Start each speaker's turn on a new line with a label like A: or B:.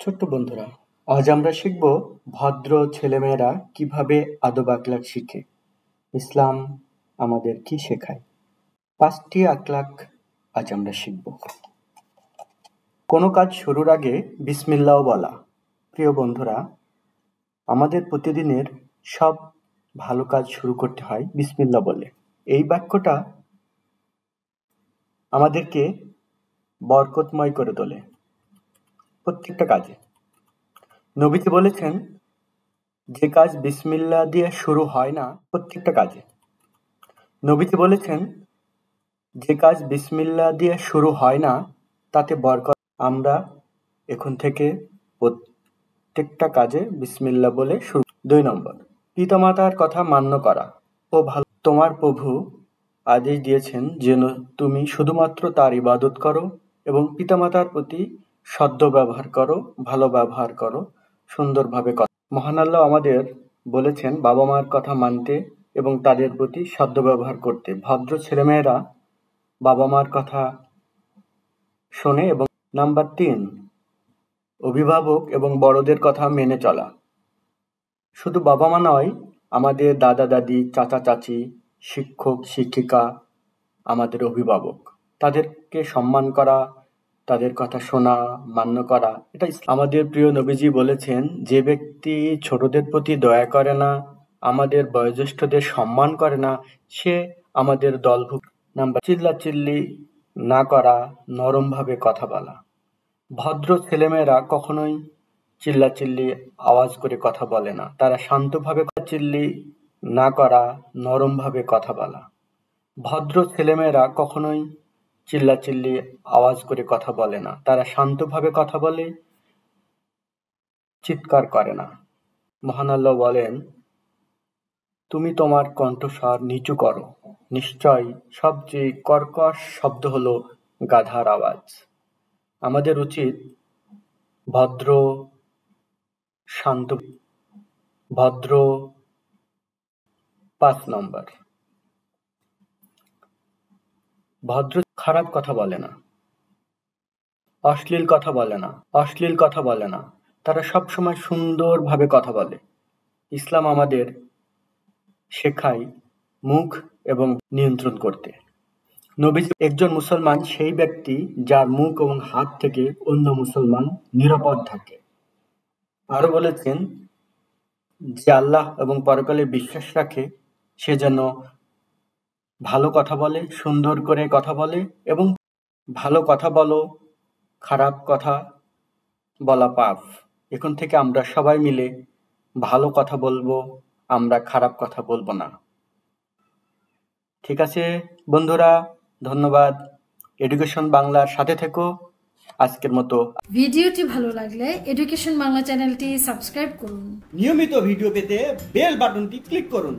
A: ছোট্ট বন্ধুরা, আজ আমরা শিখব ভদ্র ছেলেমেয়েরা কিভাবে আদব আখলাক শিখে। ইসলাম আমাদের কি শেখায়? 5টি আখলাক আজ আমরা শিখব। কোনো কাজ শুরুর আগে বিসমিল্লাহ বলা। প্রিয় বন্ধুরা, আমাদের প্রতিদিনের সব ভালো কাজ শুরু করতে হয় বিসমিল্লাহ বলে। এই বাক্যটা আমাদেরকে বরকতময় করে তোলে প্রত্যেকটা কাজে। নবীজি বলেছেন, যে কাজ বিসমিল্লাহ দিয়ে শুরু হয় না প্রত্যেকটা কাজে। নবীজি বলেছেন, যে কাজ বিসমিল্লাহ দিয়ে শুরু হয় না তাতে বরকত। আমরা এখন থেকে প্রত্যেকটা কাজে বিসমিল্লাহ বলে শুরু। 2 নম্বর, পিতামাতার কথা মান্য করা ও ভালো। তোমার প্রভু আদেশ দিয়েছেন যেন তুমি শুধুমাত্র তার ইবাদত করো এবং পিতামাতার প্রতি সদ্য ব্যবহার করো, ভালো ব্যবহার করো, সুন্দরভাবে কথা। মহান আল্লাহ আমাদের বলেছেন বাবা মার কথা মানতে এবং তাদের প্রতি সদ্ব্যবহার করতে। ভদ্র ছেলেমেয়েরা বাবা মার কথা শোনে। এবং নাম্বার 3, অভিভাবক এবং বড়দের কথা মেনে চলা। শুধু বাবা মা নয়, আমাদের দাদা দাদি, চাচা চাচি, শিক্ষক শিক্ষিকা আমাদের অভিভাবক। তাদেরকে সম্মান করা, তাদের কথা শোনা, মান্য করা, এটা আমাদের প্রিয় নবীজি বলেছেন, যে ব্যক্তি ছোটদের প্রতি দয়া করে না, আমাদের বয়োজ্যেষ্ঠদের সম্মান করে না, সে আমাদের দলভুক্ত। নাম্বার, চিল্লাচিল্লি না করা, নরমভাবে কথা বলা। ভদ্র ছেলেমেয়েরা কখনোই চিল্লাচিল্লি আওয়াজ করে কথা বলে না, তারা শান্তভাবে। চিল্লি না করা, নরমভাবে কথা বলা। ভদ্র ছেলেমেয়েরা কখনোই চিল্লাচিল্লি আওয়াজ করে কথা বলে না, তারা শান্তভাবে কথা বলে, চিৎকার করে না। মহান আল্লাহ বলেন, তুমি তোমার কণ্ঠস্বর নিচু করো, নিশ্চয় সবচেয়ে কর্কশ শব্দ হলো গাধার আওয়াজ। আমাদের উচিত ভদ্র, শান্ত, ভদ্র। 5 নম্বর, ভদ্র খারাপ কথা বলে না, অশ্লীল কথা বলে না, তারা সবসময় সুন্দরভাবে কথা বলে। ইসলাম আমাদের শেখায় মুখ এবং নিয়ন্ত্রণ করতে। নবীজি, একজন মুসলমান সেই ব্যক্তি যার মুখ এবং হাত থেকে অন্য মুসলমান নিরাপদ থাকে। আরো বলেছেন, যে আল্লাহ এবং পরকালে বিশ্বাস রাখে সে যেন ভালো কথা বলে, সুন্দর করে কথা বলে। এবং ভালো কথা বলো, খারাপ কথা বলা পাপ। এখন থেকে আমরা সবাই মিলে ভালো কথা বলবো, আমরা খারাপ কথা বলবো না। ঠিক আছে বন্ধুরা, ধন্যবাদ। এডুকেশন বাংলার সাথে থেকো। আজকের মতো
B: ভিডিওটি ভালো লাগলে এডুকেশন বাংলা চ্যানেলটি সাবস্ক্রাইব করুন।
A: নিয়মিত ভিডিও পেতে বেল বাটনটি ক্লিক করুন।